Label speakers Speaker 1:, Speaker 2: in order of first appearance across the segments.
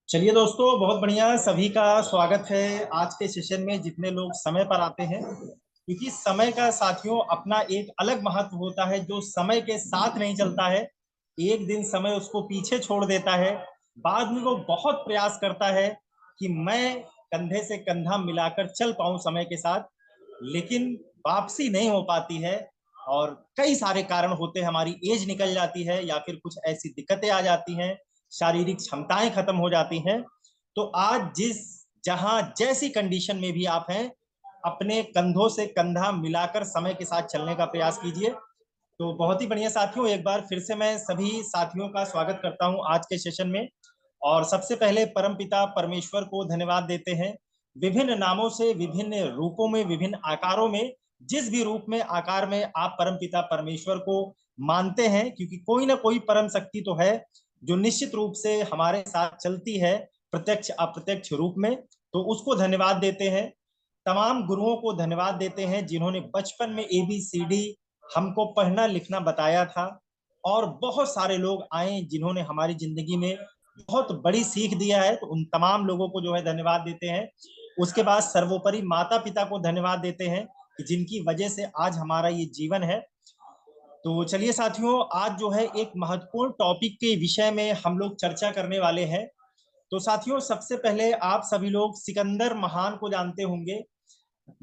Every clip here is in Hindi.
Speaker 1: चलिए दोस्तों, बहुत बढ़िया। सभी का स्वागत है आज के सेशन में। जितने लोग समय पर आते हैं, क्योंकि समय का साथियों अपना एक अलग महत्व होता है। जो समय के साथ नहीं चलता है, एक दिन समय उसको पीछे छोड़ देता है। बाद में वो बहुत प्रयास करता है कि मैं कंधे से कंधा मिलाकर चल पाऊं समय के साथ, लेकिन वापसी नहीं हो पाती है। और कई सारे कारण होते हैं। हमारी एज निकल जाती है या फिर कुछ ऐसी दिक्कतें आ जाती हैं, शारीरिक क्षमताएं खत्म हो जाती हैं। तो आज जिस जहां जैसी कंडीशन में भी आप हैं, अपने कंधों से कंधा मिलाकर समय के साथ चलने का प्रयास कीजिए। तो बहुत ही बढ़िया साथियों, एक बार फिर से मैं सभी साथियों का स्वागत करता हूं आज के सेशन में। और सबसे पहले परमपिता परमेश्वर को धन्यवाद देते हैं। विभिन्न नामों से, विभिन्न रूपों में, विभिन्न आकारों में, जिस भी रूप में, आकार में आप परमपिता परमेश्वर को मानते हैं, क्योंकि कोई ना कोई परम शक्ति तो है जो निश्चित रूप से हमारे साथ चलती है, प्रत्यक्ष अप्रत्यक्ष रूप में। तो उसको धन्यवाद देते हैं। तमाम गुरुओं को धन्यवाद देते हैं जिन्होंने बचपन में ABCD हमको पढ़ना लिखना बताया था। और बहुत सारे लोग आए जिन्होंने हमारी जिंदगी में बहुत बड़ी सीख दिया है, तो उन तमाम लोगों को जो है धन्यवाद देते हैं। उसके बाद सर्वोपरि माता पिता को धन्यवाद देते हैं कि जिनकी वजह से आज हमारा ये जीवन है। तो चलिए साथियों, आज जो है एक महत्वपूर्ण टॉपिक के विषय में हम लोग चर्चा करने वाले हैं। तो साथियों, सबसे पहले आप सभी लोग सिकंदर महान को जानते होंगे।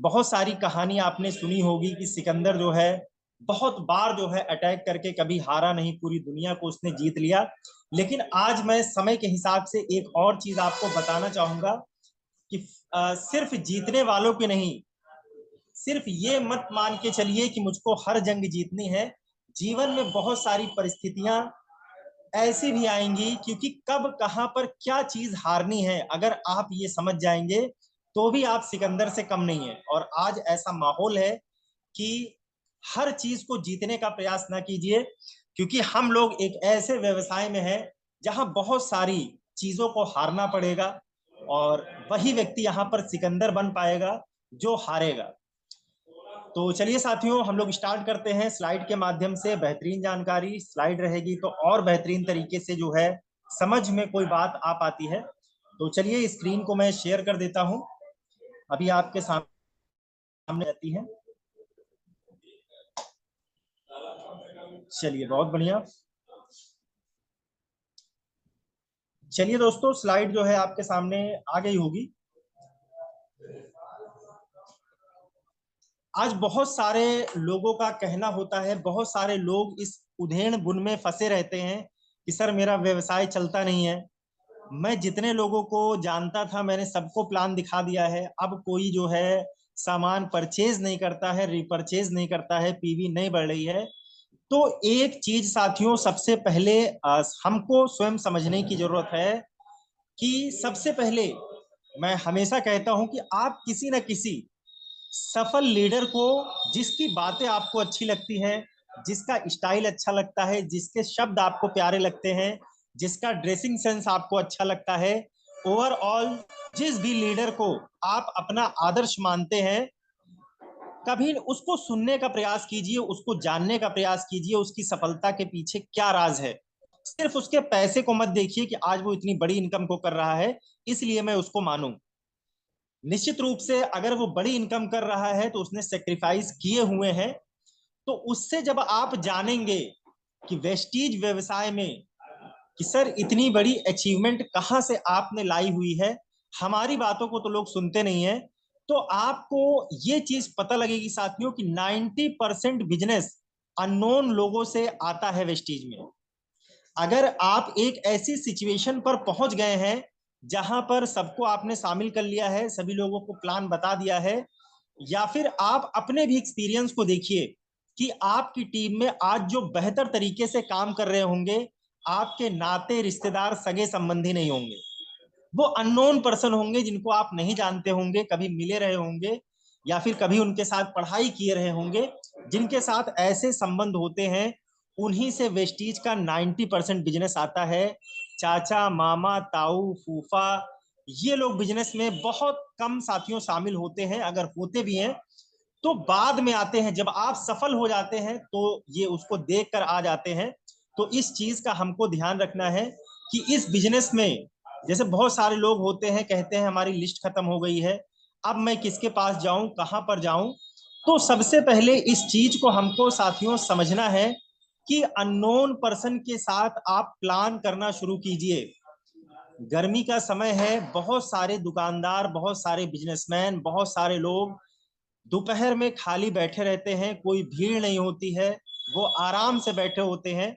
Speaker 1: बहुत सारी कहानी आपने सुनी होगी कि सिकंदर जो है बहुत बार जो है अटैक करके कभी हारा नहीं, पूरी दुनिया को उसने जीत लिया। लेकिन आज मैं समय के हिसाब से एक और चीज आपको बताना चाहूंगा कि सिर्फ जीतने वालों की नहीं, सिर्फ ये मत मान के चलिए कि मुझको हर जंग जीतनी है। जीवन में बहुत सारी परिस्थितियां ऐसी भी आएंगी, क्योंकि कब कहां पर क्या चीज हारनी है अगर आप ये समझ जाएंगे तो भी आप सिकंदर से कम नहीं है। और आज ऐसा माहौल है कि हर चीज को जीतने का प्रयास ना कीजिए, क्योंकि हम लोग एक ऐसे व्यवसाय में हैं जहां बहुत सारी चीजों को हारना पड़ेगा। और वही व्यक्ति यहां पर सिकंदर बन पाएगा जो हारेगा। तो चलिए साथियों, हम लोग स्टार्ट करते हैं। स्लाइड के माध्यम से बेहतरीन जानकारी, स्लाइड रहेगी तो और बेहतरीन तरीके से जो है समझ में कोई बात आ पाती है। तो चलिए, स्क्रीन को मैं शेयर कर देता हूं। अभी आपके सामने आती है। चलिए, बहुत बढ़िया। चलिए दोस्तों, स्लाइड जो है आपके सामने आ गई होगी। आज बहुत सारे लोगों का कहना होता है, बहुत सारे लोग इस उधेड़ बुन में फंसे रहते हैं कि सर मेरा व्यवसाय चलता नहीं है। मैं जितने लोगों को जानता था मैंने सबको प्लान दिखा दिया है। अब कोई जो है सामान परचेज नहीं करता है, रिपर्चेज नहीं करता है, PV नहीं बढ़ रही है। तो एक चीज साथियों, सबसे पहले हमको स्वयं समझने की जरूरत है कि सबसे पहले मैं हमेशा कहता हूं कि आप किसी न किसी सफल लीडर को, जिसकी बातें आपको अच्छी लगती हैं, जिसका स्टाइल अच्छा लगता है, जिसके शब्द आपको प्यारे लगते हैं, जिसका ड्रेसिंग सेंस आपको अच्छा लगता है, ओवरऑल जिस भी लीडर को आप अपना आदर्श मानते हैं, कभी उसको सुनने का प्रयास कीजिए, उसको जानने का प्रयास कीजिए, उसकी सफलता के पीछे क्या राज है। सिर्फ उसके पैसे को मत देखिए कि आज वो इतनी बड़ी इनकम को कर रहा है इसलिए मैं उसको मानूं। निश्चित रूप से अगर वो बड़ी इनकम कर रहा है तो उसने सेक्रीफाइस किए हुए हैं। तो उससे जब आप जानेंगे कि वेस्टीज व्यवसाय में कि सर इतनी बड़ी अचीवमेंट कहां से आपने लाई हुई है, हमारी बातों को तो लोग सुनते नहीं है। तो आपको ये चीज पता लगेगी साथियों कि 90% बिजनेस अननोन लोगों से आता है वेस्टीज में। अगर आप एक ऐसी सिचुएशन पर पहुंच गए हैं जहां पर सबको आपने शामिल कर लिया है, सभी लोगों को प्लान बता दिया है, या फिर आप अपने भी एक्सपीरियंस को देखिए कि आपकी टीम में आज जो बेहतर तरीके से काम कर रहे होंगे, आपके नाते रिश्तेदार सगे संबंधी नहीं होंगे। वो अननोन पर्सन होंगे जिनको आप नहीं जानते होंगे, कभी मिले रहे होंगे या फिर कभी उनके साथ पढ़ाई किए रहे होंगे। जिनके साथ ऐसे संबंध होते हैं उन्हीं से वेस्टीज का 90% बिजनेस आता है। चाचा मामा ताऊ फूफा, ये लोग बिजनेस में बहुत कम साथियों शामिल होते हैं, अगर होते भी हैं तो बाद में आते हैं। जब आप सफल हो जाते हैं तो ये उसको देख कर आ जाते हैं। तो इस चीज का हमको ध्यान रखना है कि इस बिजनेस में जैसे बहुत सारे लोग होते हैं, कहते हैं हमारी लिस्ट खत्म हो गई है, अब मैं किसके पास जाऊं, कहां पर जाऊं। तो सबसे पहले इस चीज को हमको साथियों समझना है कि अननोन पर्सन के साथ आप प्लान करना शुरू कीजिए। गर्मी का समय है, बहुत सारे दुकानदार, बहुत सारे बिजनेसमैन, बहुत सारे लोग दोपहर में खाली बैठे रहते हैं, कोई भीड़ नहीं होती है, वो आराम से बैठे होते हैं।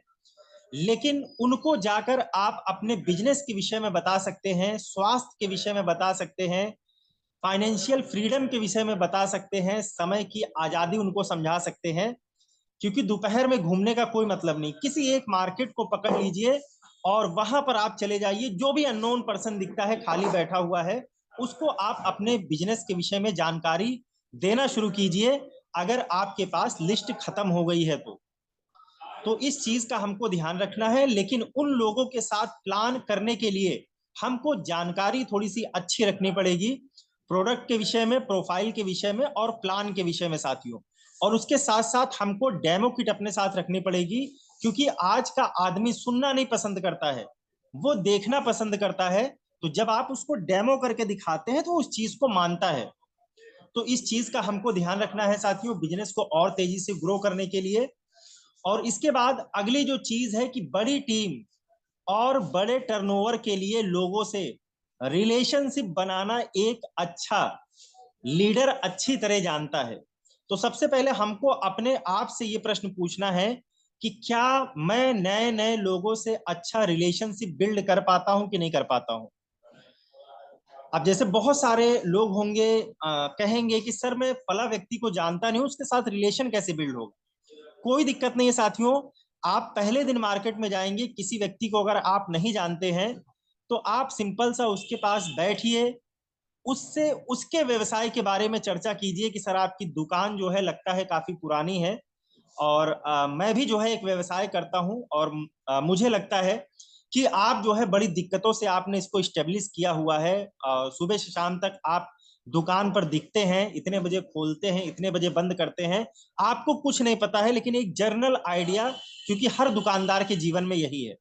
Speaker 1: लेकिन उनको जाकर आप अपने बिजनेस के विषय में बता सकते हैं, स्वास्थ्य के विषय में बता सकते हैं, फाइनेंशियल फ्रीडम के विषय में बता सकते हैं, समय की आजादी उनको समझा सकते हैं। क्योंकि दोपहर में घूमने का कोई मतलब नहीं, किसी एक मार्केट को पकड़ लीजिए और वहां पर आप चले जाइए, जो भी अननोन पर्सन दिखता है खाली बैठा हुआ है, उसको आप अपने बिजनेस के विषय में जानकारी देना शुरू कीजिए, अगर आपके पास लिस्ट खत्म हो गई है तो इस चीज का हमको ध्यान रखना है। लेकिन उन लोगों के साथ प्लान करने के लिए हमको जानकारी थोड़ी सी अच्छी रखनी पड़ेगी, प्रोडक्ट के विषय में, प्रोफाइल के विषय में और प्लान के विषय में साथियों। और उसके साथ साथ हमको डेमो किट अपने साथ रखनी पड़ेगी, क्योंकि आज का आदमी सुनना नहीं पसंद करता है, वो देखना पसंद करता है। तो जब आप उसको डेमो करके दिखाते हैं तो उस चीज को मानता है। तो इस चीज का हमको ध्यान रखना है साथियों, बिजनेस को और तेजी से ग्रो करने के लिए। और इसके बाद अगली जो चीज है कि बड़ी टीम और बड़े टर्नओवर के लिए लोगों से रिलेशनशिप बनाना एक अच्छा लीडर अच्छी तरह जानता है। तो सबसे पहले हमको अपने आप से ये प्रश्न पूछना है कि क्या मैं नए नए लोगों से अच्छा रिलेशनशिप बिल्ड कर पाता हूं कि नहीं कर पाता हूं। अब जैसे बहुत सारे लोग होंगे, कहेंगे कि सर मैं फला व्यक्ति को जानता नहीं हूं, उसके साथ रिलेशन कैसे बिल्ड होगा। कोई दिक्कत नहीं है साथियों, आप पहले दिन मार्केट में जाएंगे, किसी व्यक्ति को अगर आप नहीं जानते हैं तो आप सिंपल सा उसके पास बैठिए, उससे उसके व्यवसाय के बारे में चर्चा कीजिए कि सर आपकी दुकान जो है लगता है काफी पुरानी है, और मैं भी जो है एक व्यवसाय करता हूं, और मुझे लगता है कि आप जो है बड़ी दिक्कतों से आपने इसको स्टेब्लिश किया हुआ है। सुबह से शाम तक आप दुकान पर दिखते हैं, इतने बजे खोलते हैं, इतने बजे बंद करते हैं, आपको कुछ नहीं पता है, लेकिन एक जर्नल आइडिया, क्योंकि हर दुकानदार के जीवन में यही है।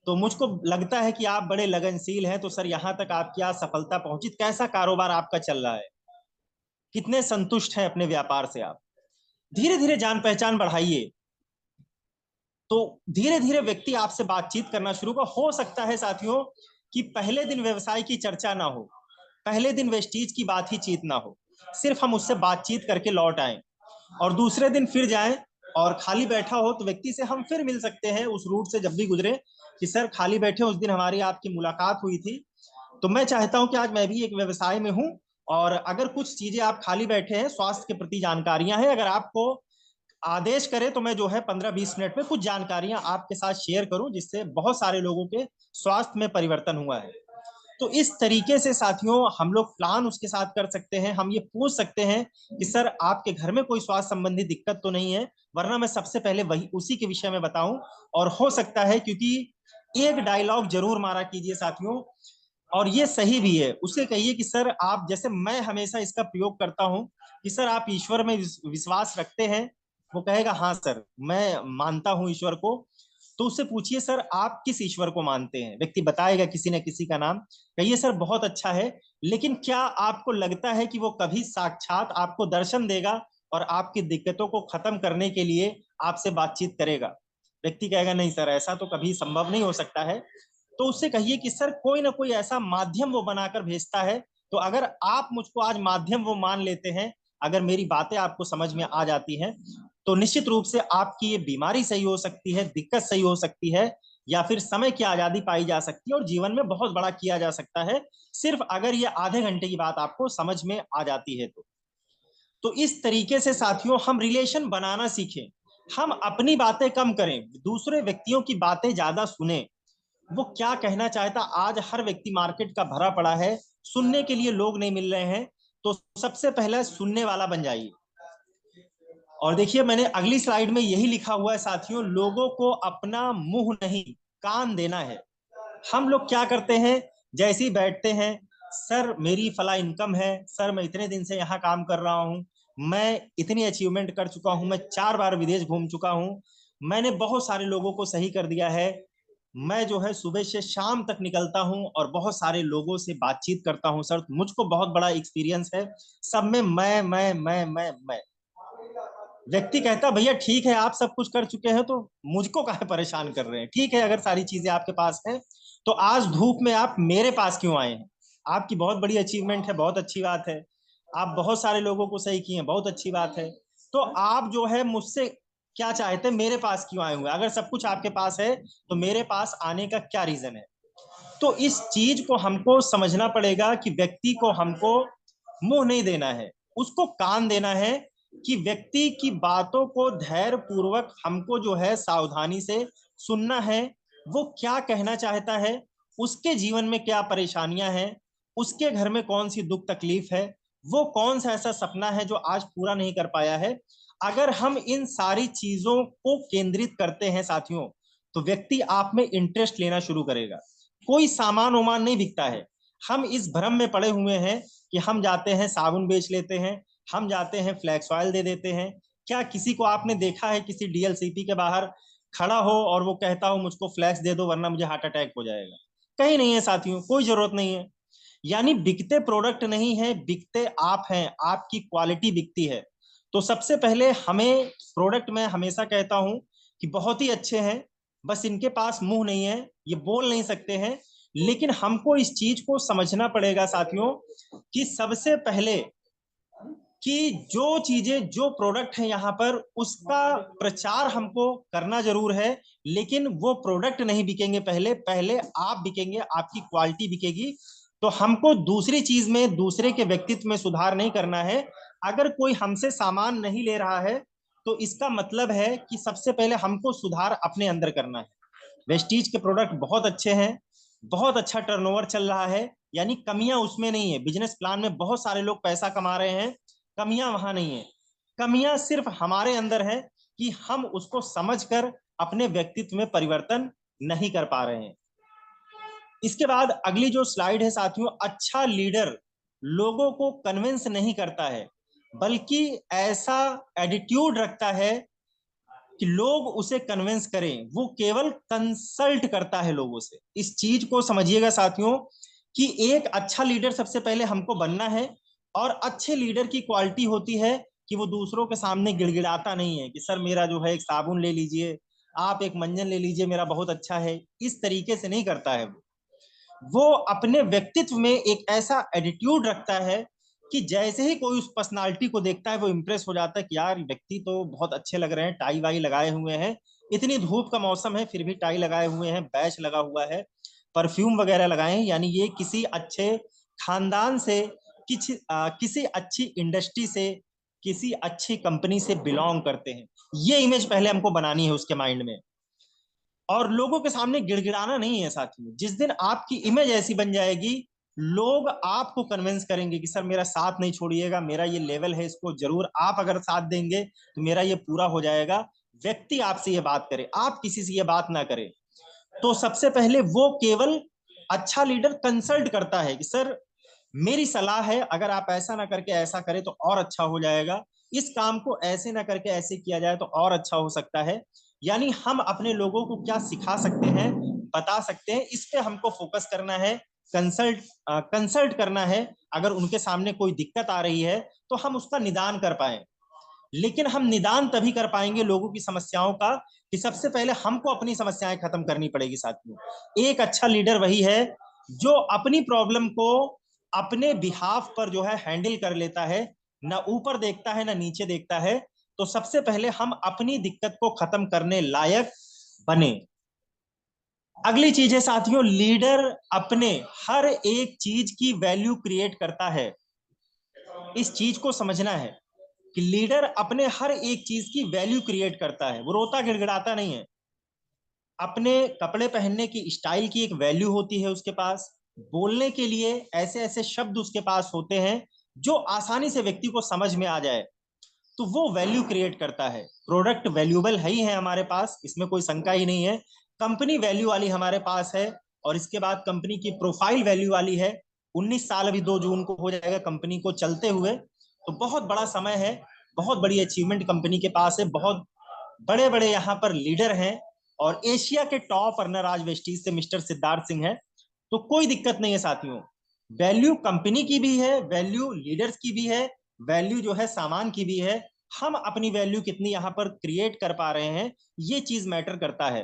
Speaker 1: तो मुझको लगता है कि आप बड़े लगनशील हैं, तो सर यहाँ तक आपकी आज सफलता पहुंची, कैसा कारोबार आपका चल रहा है, कितने संतुष्ट हैं अपने व्यापार से आप। धीरे धीरे जान पहचान बढ़ाइए, तो धीरे धीरे व्यक्ति आपसे बातचीत करना शुरू हो सकता है साथियों कि पहले दिन व्यवसाय की चर्चा ना हो, पहले दिन वेस्टीज की बात ही चीत ना हो, सिर्फ हम उससे बातचीत करके लौट आए, और दूसरे दिन फिर जाएं और खाली बैठा हो तो व्यक्ति से हम फिर मिल सकते हैं उस रूट से जब भी गुजरे, कि सर खाली बैठे उस दिन हमारी आपकी मुलाकात हुई थी, तो मैं चाहता हूं कि आज मैं भी एक व्यवसाय में हूं, और अगर कुछ चीजें आप खाली बैठे हैं, स्वास्थ्य के प्रति जानकारियां हैं, अगर आपको आदेश करें तो मैं जो है 15-20 मिनट में कुछ जानकारियां आपके साथ शेयर करूं, जिससे बहुत सारे लोगों के स्वास्थ्य में परिवर्तन हुआ है। तो इस तरीके से साथियों हम लोग प्लान उसके साथ कर सकते हैं। हम ये पूछ सकते हैं कि सर आपके घर में कोई स्वास्थ्य संबंधी दिक्कत तो नहीं है, वरना मैं सबसे पहले वही उसी के विषय में बताऊं। और हो सकता है, क्योंकि एक डायलॉग जरूर मारा कीजिए साथियों, और ये सही भी है, उसे कहिए कि सर आप, जैसे मैं हमेशा इसका प्रयोग करता हूं कि सर आप ईश्वर में विश्वास रखते हैं। वो कहेगा हाँ सर मैं मानता हूं ईश्वर को। तो उससे पूछिए सर आप किस ईश्वर को मानते हैं, व्यक्ति बताएगा किसी न किसी का नाम, कहिए सर बहुत अच्छा है, लेकिन क्या आपको लगता है कि वो कभी साक्षात आपको दर्शन देगा और आपकी दिक्कतों को खत्म करने के लिए आपसे बातचीत करेगा। व्यक्ति कहेगा नहीं सर ऐसा तो कभी संभव नहीं हो सकता है। तो उससे कहिए कि सर कोई ना कोई ऐसा माध्यम वो बनाकर भेजता है। तो अगर आप मुझको आज माध्यम वो मान लेते हैं, अगर मेरी बातें आपको समझ में आ जाती हैं, तो निश्चित रूप से आपकी ये बीमारी सही हो सकती है, दिक्कत सही हो सकती है, या फिर समय की आजादी पाई जा सकती है और जीवन में बहुत बड़ा किया जा सकता है, सिर्फ अगर ये आधे घंटे की बात आपको समझ में आ जाती है तो इस तरीके से साथियों हम रिलेशन बनाना सीखें। हम अपनी बातें कम करें, दूसरे व्यक्तियों की बातें ज्यादा सुने, वो क्या कहना चाहता। आज हर व्यक्ति मार्केट का भरा पड़ा है, सुनने के लिए लोग नहीं मिल रहे हैं, तो सबसे पहले सुनने वाला बन जाइए। और देखिए मैंने अगली स्लाइड में यही लिखा हुआ है साथियों, लोगों को अपना मुंह नहीं कान देना है। हम लोग क्या करते हैं, जैसे ही बैठते हैं, सर मेरी फला इनकम है, सर मैं इतने दिन से यहाँ काम कर रहा हूँ, मैं इतनी अचीवमेंट कर चुका हूँ, मैं 4 बार विदेश घूम चुका हूँ, मैंने बहुत सारे लोगों को सही कर दिया है। मैं जो है सुबह से शाम तक निकलता हूं और बहुत सारे लोगों से बातचीत करता हूं सर, मुझको बहुत बड़ा एक्सपीरियंस है। सब में मैं व्यक्ति कहता भैया ठीक है आप सब कुछ कर चुके हैं तो मुझको काहे परेशान कर रहे हैं, ठीक है अगर सारी चीजें आपके पास है तो आज धूप में आप मेरे पास क्यों आए हैं। आपकी बहुत बड़ी अचीवमेंट है, बहुत अच्छी बात है। आप बहुत सारे लोगों को सही किए हैं, बहुत अच्छी बात है। तो आप जो है मुझसे क्या चाहते हैं, मेरे पास क्यों आए हुए, अगर सब कुछ आपके पास है तो मेरे पास आने का क्या रीजन है। तो इस चीज को हमको समझना पड़ेगा कि व्यक्ति को हमको मुंह नहीं देना है, उसको कान देना है कि व्यक्ति की बातों को धैर्य पूर्वक हमको जो है सावधानी से सुनना है। वो क्या कहना चाहता है, उसके जीवन में क्या परेशानियां हैं, उसके घर में कौन सी दुख तकलीफ है, वो कौन सा ऐसा सपना है जो आज पूरा नहीं कर पाया है। अगर हम इन सारी चीजों को केंद्रित करते हैं साथियों, तो व्यक्ति आप में इंटरेस्ट लेना शुरू करेगा। कोई सामान वामान नहीं बिकता है। हम इस भ्रम में पड़े हुए हैं कि हम जाते हैं साबुन बेच लेते हैं, हम जाते हैं फ्लैक्स ऑयल दे देते हैं। क्या किसी को आपने देखा है किसी डीएलसीपी के बाहर खड़ा हो और वो कहता हो मुझको फ्लैक्स दे दो वरना मुझे हार्ट अटैक हो जाएगा। कहीं नहीं है साथियों, कोई जरूरत नहीं है। यानी बिकते प्रोडक्ट नहीं है, बिकते आप हैं, आपकी क्वालिटी बिकती है। तो सबसे पहले हमें प्रोडक्ट में हमेशा कहता हूं कि बहुत ही अच्छे हैं, बस इनके पास मुंह नहीं है, ये बोल नहीं सकते हैं। लेकिन हमको इस चीज को समझना पड़ेगा साथियों कि सबसे पहले कि जो चीजें जो प्रोडक्ट है यहाँ पर उसका प्रचार हमको करना जरूर है, लेकिन वो प्रोडक्ट नहीं बिकेंगे, पहले पहले आप बिकेंगे, आपकी क्वालिटी बिकेगी। तो हमको दूसरी चीज में दूसरे के व्यक्तित्व में सुधार नहीं करना है। अगर कोई हमसे सामान नहीं ले रहा है तो इसका मतलब है कि सबसे पहले हमको सुधार अपने अंदर करना है। वेस्टीज के प्रोडक्ट बहुत अच्छे हैं, बहुत अच्छा टर्नओवर चल रहा है, यानी कमियां उसमें नहीं है। बिजनेस प्लान में बहुत सारे लोग पैसा कमा रहे हैं, कमियां वहां नहीं है। कमियां सिर्फ हमारे अंदर है कि हम उसको समझकर अपने व्यक्तित्व में परिवर्तन नहीं कर पा रहे हैं। इसके बाद अगली जो स्लाइड है साथियों, अच्छा लीडर लोगों को कन्विंस नहीं करता है बल्कि ऐसा एटीट्यूड रखता है कि लोग उसे कन्विंस करें, वो केवल कंसल्ट करता है लोगों से। इस चीज को समझिएगा साथियों कि एक अच्छा लीडर सबसे पहले हमको बनना है। और अच्छे लीडर की क्वालिटी होती है कि वो दूसरों के सामने गिड़गिड़ाता नहीं है कि सर मेरा जो है एक साबुन ले लीजिए, आप एक मंजन ले लीजिए, मेरा बहुत अच्छा है, इस तरीके से नहीं करता है। वो अपने व्यक्तित्व में एक ऐसा एटीट्यूड रखता है कि जैसे ही कोई उस पर्सनालिटी को देखता है वो इंप्रेस हो जाता है कि यार व्यक्ति तो बहुत अच्छे लग रहे हैं, टाई वाई लगाए हुए हैं, इतनी धूप का मौसम है फिर भी टाई लगाए हुए हैं, बैच लगा हुआ है, परफ्यूम वगैरह लगाए हैं, यानी ये किसी अच्छे खानदान से, किसी अच्छी इंडस्ट्री से, किसी अच्छी कंपनी से बिलोंग करते हैं। ये इमेज पहले हमको बनानी है उसके माइंड में। और लोगों के सामने गिड़गिड़ाना नहीं है साथियों। जिस दिन आपकी इमेज ऐसी बन जाएगी, लोग आपको कन्विंस करेंगे कि सर मेरा साथ नहीं छोड़िएगा, मेरा ये लेवल है, इसको जरूर आप अगर साथ देंगे तो मेरा ये पूरा हो जाएगा। व्यक्ति आपसे ये बात करे, आप किसी से ये बात ना करें। तो सबसे पहले वो केवल अच्छा लीडर कंसल्ट करता है कि सर मेरी सलाह है, अगर आप ऐसा ना करके ऐसा करें तो और अच्छा हो जाएगा, इस काम को ऐसे ना करके ऐसे किया जाए तो और अच्छा हो सकता है। यानी हम अपने लोगों को क्या सिखा सकते हैं, बता सकते हैं, इस पे हमको फोकस करना है। कंसल्ट करना है। अगर उनके सामने कोई दिक्कत आ रही है तो हम उसका निदान कर पाए। लेकिन हम निदान तभी कर पाएंगे लोगों की समस्याओं का कि सबसे पहले हमको अपनी समस्याएं खत्म करनी पड़ेगी साथियों। एक अच्छा लीडर वही है जो अपनी प्रॉब्लम को अपने बिहाफ पर जो है हैंडल कर लेता है, ना ऊपर देखता है ना नीचे देखता है। तो सबसे पहले हम अपनी दिक्कत को खत्म करने लायक बने। अगली चीज है साथियों, लीडर अपने हर एक चीज की वैल्यू क्रिएट करता है। इस चीज को समझना है कि लीडर अपने हर एक चीज की वैल्यू क्रिएट करता है, वो रोता गिड़गिड़ाता नहीं है। अपने कपड़े पहनने की स्टाइल की एक वैल्यू होती है उसके पास, बोलने के लिए ऐसे ऐसे शब्द उसके पास होते हैं जो आसानी से व्यक्ति को समझ में आ जाए, तो वो वैल्यू क्रिएट करता है। प्रोडक्ट वैल्यूबल है ही है हमारे पास, इसमें कोई शंका ही नहीं है। कंपनी वैल्यू वाली हमारे पास है। और इसके बाद कंपनी की प्रोफाइल वैल्यू वाली है। 19 साल अभी 2 जून को हो जाएगा कंपनी को चलते हुए, तो बहुत बड़ा समय है, बहुत बड़ी अचीवमेंट कंपनी के पास है, बहुत बड़े बड़े यहाँ पर लीडर हैं और एशिया के टॉप अर्नर आज वेस्टीज से मिस्टर सिद्धार्थ सिंह है। तो कोई दिक्कत नहीं है साथियों, वैल्यू कंपनी की भी है, वैल्यू लीडर्स की भी है, वैल्यू जो है सामान की भी है। हम अपनी वैल्यू कितनी यहाँ पर क्रिएट कर पा रहे हैं, ये चीज मैटर करता है।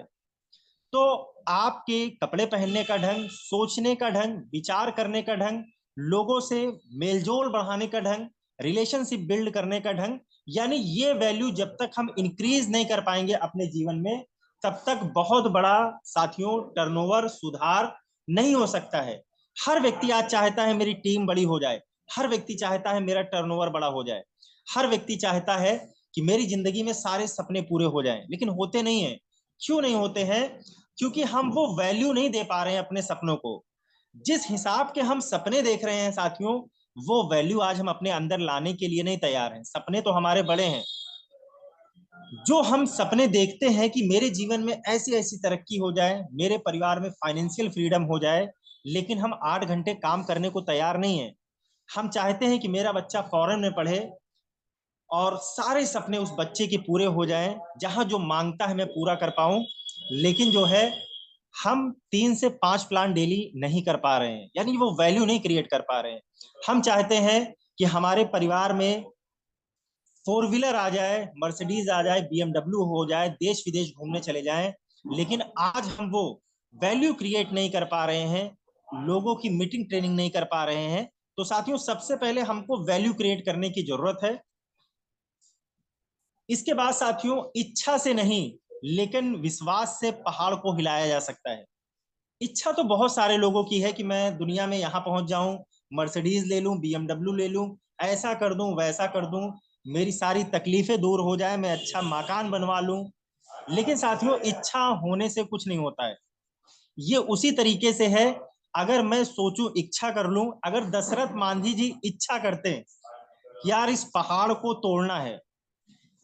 Speaker 1: तो आपके कपड़े पहनने का ढंग, सोचने का ढंग, विचार करने का ढंग, लोगों से मेलजोल बढ़ाने का ढंग, रिलेशनशिप बिल्ड करने का ढंग, यानी ये वैल्यू जब तक हम इंक्रीज नहीं कर पाएंगे अपने जीवन में, तब तक बहुत बड़ा साथियों टर्नओवर सुधार नहीं हो सकता है। हर व्यक्ति आज चाहता है मेरी टीम बड़ी हो जाए, हर व्यक्ति चाहता है मेरा टर्नओवर बड़ा हो जाए, हर व्यक्ति चाहता है कि मेरी जिंदगी में सारे सपने पूरे हो जाएं, लेकिन होते नहीं है। क्यों नहीं होते हैं? क्योंकि हम वो वैल्यू नहीं दे पा रहे हैं अपने सपनों को। जिस हिसाब के हम सपने देख रहे हैं साथियों, वो वैल्यू आज हम अपने अंदर लाने के लिए नहीं तैयार हैं। सपने तो हमारे बड़े हैं, जो हम सपने देखते हैं कि मेरे जीवन में ऐसी ऐसी तरक्की हो जाए, मेरे परिवार में फाइनेंशियल फ्रीडम हो जाए, लेकिन हम 8 घंटे काम करने को तैयार नहीं है। हम चाहते हैं कि मेरा बच्चा फॉरेन में पढ़े और सारे सपने उस बच्चे के पूरे हो जाएं, जहां जो मांगता है मैं पूरा कर पाऊं, लेकिन जो है हम 3 से 5 प्लान डेली नहीं कर पा रहे हैं, यानी वो वैल्यू नहीं क्रिएट कर पा रहे हैं। हम चाहते हैं कि हमारे परिवार में 4 व्हीलर आ जाए, मर्सिडीज आ जाए, बीएमडब्ल्यू हो जाए, देश विदेश घूमने चले जाएं, लेकिन आज हम वो वैल्यू क्रिएट नहीं कर पा रहे हैं, लोगों की मीटिंग ट्रेनिंग नहीं कर पा रहे हैं। तो साथियों सबसे पहले हमको वैल्यू क्रिएट करने की जरूरत है। इसके बाद साथियों इच्छा से नहीं, लेकिन विश्वास से पहाड़ को हिलाया जा सकता है। इच्छा तो बहुत सारे लोगों की है कि मैं दुनिया में यहाँ पहुंच जाऊं, मर्सिडीज ले लूं, बीएमडब्ल्यू ले लूं, ऐसा कर दूं, वैसा कर दूं, मेरी सारी तकलीफें दूर हो जाए, मैं अच्छा मकान बनवा लूं। लेकिन साथियों इच्छा होने से कुछ नहीं होता है। ये उसी तरीके से है, अगर मैं सोचूं इच्छा कर लूं, अगर दशरथ मांझी जी इच्छा करते कि यार इस पहाड़ को तोड़ना है,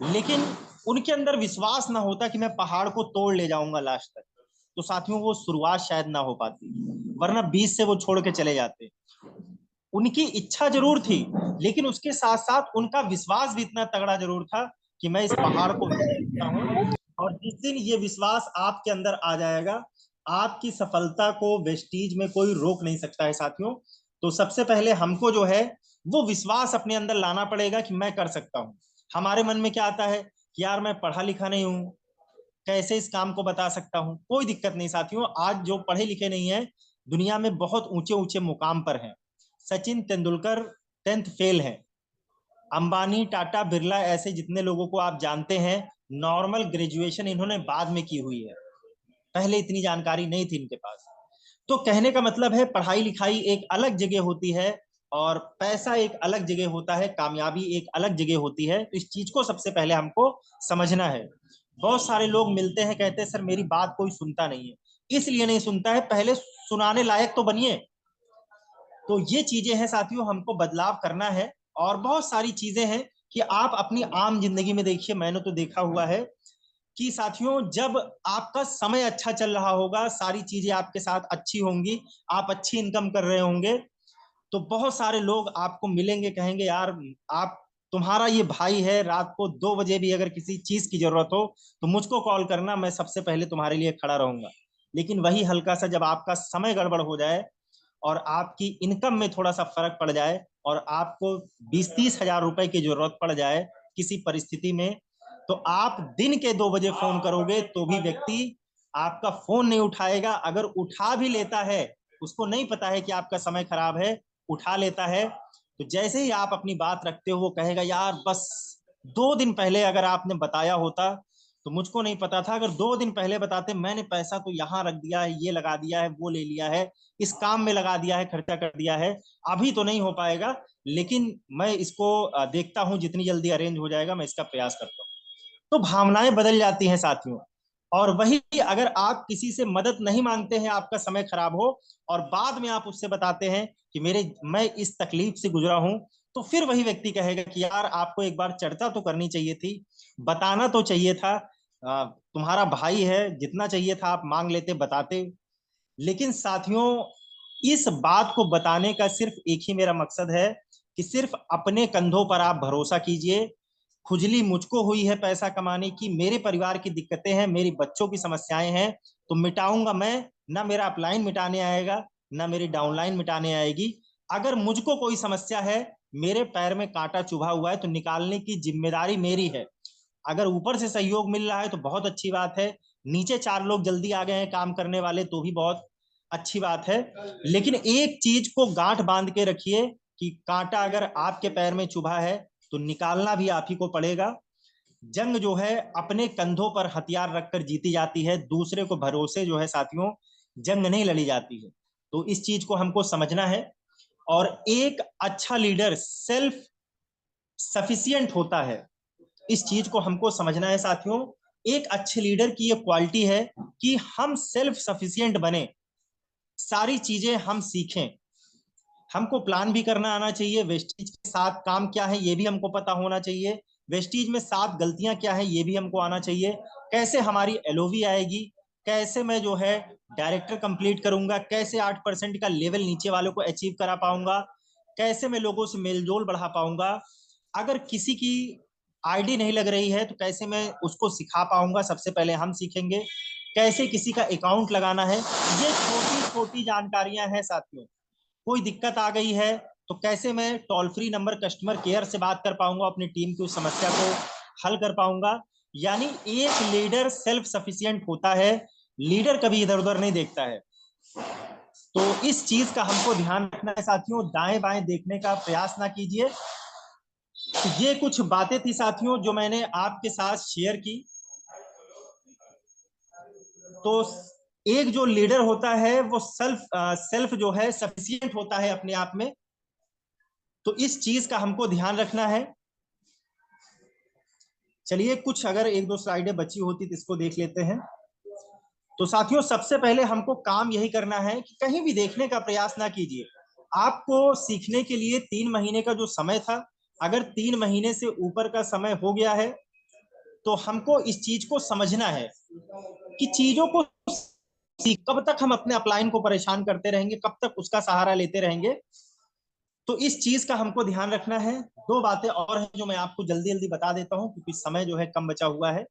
Speaker 1: लेकिन उनके अंदर विश्वास ना होता कि मैं पहाड़ को तोड़ ले जाऊंगा लास्ट तक, तो साथियों वो शुरुआत शायद ना हो पाती, वरना बीच से वो छोड़ के चले जाते। उनकी इच्छा जरूर थी, लेकिन उसके साथ साथ उनका विश्वास भी इतना तगड़ा जरूर था कि मैं इस पहाड़ को सकता हूँ। और जिस दिन ये विश्वास आपके अंदर आ जाएगा, आपकी सफलता को वेस्टीज में कोई रोक नहीं सकता है साथियों। तो सबसे पहले हमको जो है वो विश्वास अपने अंदर लाना पड़ेगा कि मैं कर सकता हूँ। हमारे मन में क्या आता है कि यार मैं पढ़ा लिखा नहीं हूँ, कैसे इस काम को बता सकता हूँ। कोई दिक्कत नहीं साथियों, आज जो पढ़े लिखे नहीं है दुनिया में बहुत ऊंचे ऊंचे मुकाम पर हैं। सचिन तेंदुलकर 10th फेल है, अंबानी, टाटा, बिरला, ऐसे जितने लोगों को आप जानते हैं, नॉर्मल ग्रेजुएशन इन्होंने बाद में की हुई है, पहले इतनी जानकारी नहीं थी इनके पास। तो कहने का मतलब है पढ़ाई लिखाई एक अलग जगह होती है और पैसा एक अलग जगह होता है, कामयाबी एक अलग जगह होती है। तो इस चीज को सबसे पहले हमको समझना है। बहुत सारे लोग मिलते हैं, कहते हैं सर मेरी बात कोई सुनता नहीं है। इसलिए नहीं सुनता है, पहले सुनाने लायक तो बनिए। तो ये चीजें हैं साथियों, हमको बदलाव करना है। और बहुत सारी चीजें हैं कि आप अपनी आम जिंदगी में देखिए, मैंने तो देखा हुआ है कि साथियों जब आपका समय अच्छा चल रहा होगा, सारी चीजें आपके साथ अच्छी होंगी, आप अच्छी इनकम कर रहे होंगे, तो बहुत सारे लोग आपको मिलेंगे, कहेंगे यार आप, तुम्हारा ये भाई है, रात को 2 बजे भी अगर किसी चीज की जरूरत हो तो मुझको कॉल करना, मैं सबसे पहले तुम्हारे लिए खड़ा रहूंगा। लेकिन वही हल्का सा जब आपका समय गड़बड़ हो जाए और आपकी इनकम में थोड़ा सा फर्क पड़ जाए और आपको 20-30 हजार रुपए की जरूरत पड़ जाए किसी परिस्थिति में, तो आप दिन के 2 बजे फोन करोगे तो भी व्यक्ति आपका फोन नहीं उठाएगा। अगर उठा भी लेता है, उसको नहीं पता है कि आपका समय खराब है, उठा लेता है, तो जैसे ही आप अपनी बात रखते हो वो कहेगा यार बस 2 दिन पहले अगर आपने बताया होता तो मुझको नहीं पता था, अगर 2 दिन पहले बताते, मैंने पैसा तो यहाँ रख दिया है, ये लगा दिया है, वो ले लिया है, इस काम में लगा दिया है, खर्चा कर दिया है, अभी तो नहीं हो पाएगा, लेकिन मैं इसको देखता हूँ, जितनी जल्दी अरेंज हो जाएगा मैं इसका प्रयास करता हूँ। तो भावनाएं बदल जाती हैं साथियों। और वही अगर आप किसी से मदद नहीं मांगते हैं, आपका समय खराब हो और बाद में आप उससे बताते हैं कि मैं इस तकलीफ से गुजरा हूं, तो फिर वही व्यक्ति कहेगा कि यार आपको एक बार चर्चा तो करनी चाहिए थी, बताना तो चाहिए था। तुम्हारा भाई है, जितना चाहिए था आप मांग लेते, बताते। लेकिन साथियों इस बात को बताने का सिर्फ एक ही मेरा मकसद है कि सिर्फ अपने कंधों पर आप भरोसा कीजिए, खुजली मुझको हुई है पैसा कमाने की, मेरे परिवार की दिक्कतें हैं, मेरी बच्चों की समस्याएं हैं, तो मिटाऊंगा मैं। ना मेरा अपलाइन मिटाने आएगा, ना मेरी डाउनलाइन मिटाने आएगी। अगर मुझको कोई समस्या है, मेरे पैर में कांटा चुभा हुआ है, तो निकालने की जिम्मेदारी मेरी है। अगर ऊपर से सहयोग मिल रहा है तो बहुत अच्छी बात है, नीचे 4 लोग जल्दी आ गए हैं काम करने वाले तो भी बहुत अच्छी बात है। लेकिन एक चीज को गांठ बांध के रखिए कि कांटा अगर आपके पैर में चुभा है तो निकालना भी आप ही को पड़ेगा। जंग जो है अपने कंधों पर हथियार रखकर जीती जाती है, दूसरे को भरोसे जो है साथियों जंग नहीं लड़ी जाती है। तो इस चीज को हमको समझना है। और एक अच्छा लीडर सेल्फ सफिशियंट होता है, इस चीज को हमको समझना है साथियों। एक अच्छे लीडर की ये क्वालिटी है कि हम सेल्फ सफिशिएंट बने, सारी चीजें हम सीखें। हमको प्लान भी करना आना चाहिए, वेस्टेज के साथ काम क्या है ये भी हमको पता होना चाहिए, वेस्टेज में 7 गलतियां क्या है ये भी हमको आना चाहिए, कैसे हमारी एलओवी आएगी, कैसे मैं जो है डायरेक्टर कंप्लीट करूंगा, कैसे 8% का लेवल नीचे वालों को अचीव करा पाऊंगा, कैसे मैं लोगों से मेलजोल बढ़ा पाऊंगा, अगर किसी की आईडी नहीं लग रही है तो कैसे मैं उसको सिखा पाऊंगा, सबसे पहले हम सीखेंगे कैसे किसी का अकाउंट लगाना है। ये छोटी छोटी जानकारियां हैं साथियों। कोई दिक्कत आ गई है तो कैसे मैं toll free number customer care से बात कर पाऊंगा, अपनी टीम की उस समस्या को हल कर पाऊंगा। यानी एक लीडर सेल्फ सफिशिएंट होता है, लीडर कभी इधर उधर नहीं देखता है। तो इस चीज का हमको ध्यान रखना है साथियों, दाएं बाएं देखने का प्रयास ना कीजिए। तो ये कुछ बातें थी साथियों जो मैंने आपके साथ शेयर की। तो एक जो लीडर होता है वो सेल्फ जो है सफिशिएंट होता है अपने आप में। तो इस चीज का हमको ध्यान रखना है। चलिए कुछ अगर 1-2 स्लाइडें बची होती तो इसको देख लेते हैं। तो साथियों सबसे पहले हमको काम यही करना है कि कहीं भी देखने का प्रयास ना कीजिए। आपको सीखने के लिए 3 महीने का जो समय था, अगर 3 महीने से ऊपर का समय हो गया है तो हमको इस चीज को समझना है कि चीजों को कब तक हम अपने अपलाइन को परेशान करते रहेंगे, कब तक उसका सहारा लेते रहेंगे। तो इस चीज का हमको ध्यान रखना है। 2 बातें और हैं जो मैं आपको जल्दी जल्दी बता देता हूं क्योंकि समय जो है कम बचा हुआ है।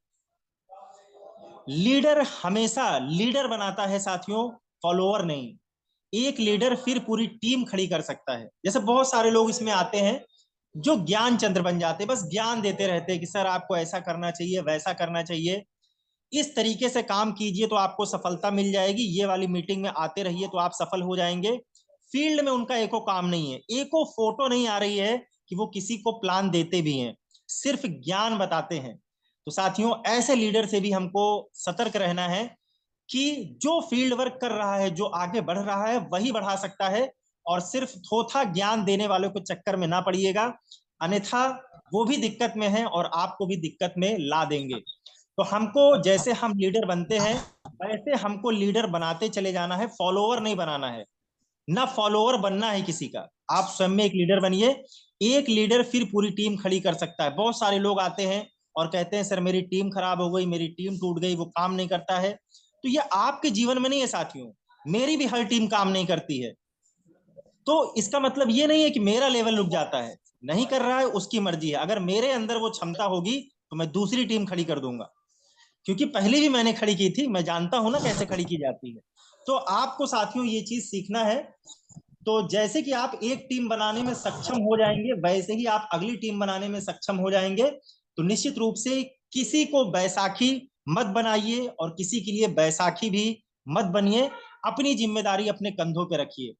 Speaker 1: लीडर हमेशा लीडर बनाता है साथियों, फॉलोअर नहीं। एक लीडर फिर पूरी टीम खड़ी कर सकता है। जैसे बहुत सारे लोग इसमें आते हैं जो ज्ञान चंद्र बन जाते हैं, बस ज्ञान देते रहते हैं कि सर आपको ऐसा करना चाहिए, वैसा करना चाहिए, इस तरीके से काम कीजिए तो आपको सफलता मिल जाएगी, ये वाली मीटिंग में आते रहिए तो आप सफल हो जाएंगे। फील्ड में उनका एको काम नहीं है, एको फोटो नहीं आ रही है कि वो किसी को प्लान देते भी हैं, सिर्फ ज्ञान बताते हैं। तो साथियों ऐसे लीडर से भी हमको सतर्क रहना है कि जो फील्ड वर्क कर रहा है, जो आगे बढ़ रहा है वही बढ़ा सकता है, और सिर्फ थोथा ज्ञान देने वालों को चक्कर में ना पड़िएगा, अन्यथा वो भी दिक्कत में है और आपको भी दिक्कत में ला देंगे। तो हमको जैसे हम लीडर बनते हैं वैसे हमको लीडर बनाते चले जाना है, फॉलोअर नहीं बनाना है, ना फॉलोअर बनना है किसी का। आप स्वयं में एक लीडर बनिए। एक लीडर फिर पूरी टीम खड़ी कर सकता है। बहुत सारे लोग आते हैं और कहते हैं सर मेरी टीम खराब हो गई, मेरी टीम टूट गई, वो काम नहीं करता है। तो ये आपके जीवन में नहीं है साथियों, मेरी भी हर टीम काम नहीं करती है। तो इसका मतलब ये नहीं है कि मेरा लेवल रुक जाता है, नहीं कर रहा है उसकी मर्जी है। अगर मेरे अंदर वो क्षमता होगी तो मैं दूसरी टीम खड़ी कर दूंगा, क्योंकि पहले भी मैंने खड़ी की थी, मैं जानता हूं ना कैसे खड़ी की जाती है। तो आपको साथियों ये चीज सीखना है। तो जैसे कि आप एक टीम बनाने में सक्षम हो जाएंगे वैसे ही आप अगली टीम बनाने में सक्षम हो जाएंगे। तो निश्चित रूप से किसी को बैसाखी मत बनाइए और किसी के लिए बैसाखी भी मत बनिए, अपनी जिम्मेदारी अपने कंधों पे रखिए।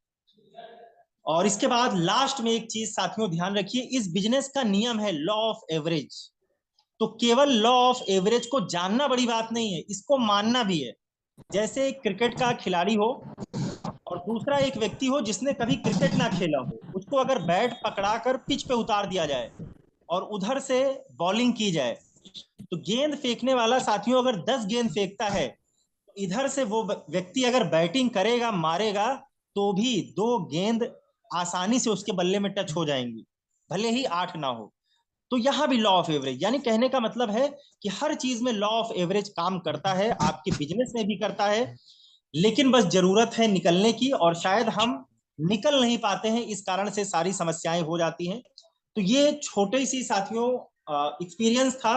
Speaker 1: और इसके बाद लास्ट में एक चीज साथियों ध्यान रखिए, इस बिजनेस का नियम है लॉ ऑफ एवरेज। तो केवल लॉ ऑफ एवरेज को जानना बड़ी बात नहीं है, इसको मानना भी है। जैसे क्रिकेट का खिलाड़ी हो और दूसरा एक व्यक्ति हो जिसने कभी क्रिकेट ना खेला हो, उसको अगर बैट पकड़ा कर पिच पे उतार दिया जाए और उधर से बॉलिंग की जाए, तो गेंद फेंकने वाला साथियों अगर 10 गेंद फेंकता है, इधर से वो व्यक्ति अगर बैटिंग करेगा मारेगा तो भी 2 गेंद आसानी से उसके बल्ले में टच हो जाएंगी, भले ही 8 ना हो। तो यहां भी लॉ ऑफ एवरेज, यानी कहने का मतलब है कि हर चीज में लॉ ऑफ एवरेज काम करता है, आपके बिजनेस में भी करता है। लेकिन बस जरूरत है निकलने की, और शायद हम निकल नहीं पाते हैं, इस कारण से सारी समस्याएं हो जाती हैं। तो ये छोटे सी साथियों एक्सपीरियंस था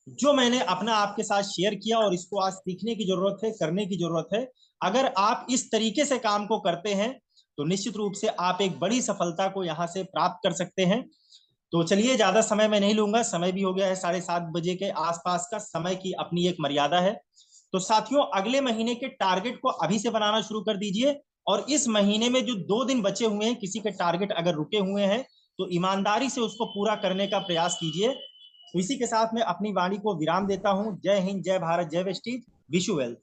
Speaker 1: जो मैंने अपना आपके साथ शेयर किया, और इसको आज सीखने की जरूरत है, करने की जरूरत है। अगर आप इस तरीके से काम को करते हैं तो निश्चित रूप से आप एक बड़ी सफलता को यहाँ से प्राप्त कर सकते हैं। तो चलिए, ज्यादा समय मैं नहीं लूंगा, समय भी हो गया है 7:30 बजे के आसपास का, समय की अपनी एक मर्यादा है। तो साथियों, अगले महीने के टारगेट को अभी से बनाना शुरू कर दीजिए, और इस महीने में जो 2 दिन बचे हुए हैं, किसी के टारगेट अगर रुके हुए हैं तो ईमानदारी से उसको पूरा करने का प्रयास कीजिए। तो इसी के साथ मैं अपनी वाणी को विराम देता हूं। जय हिंद, जय भारत, जय वेस्टीज। Wish you well.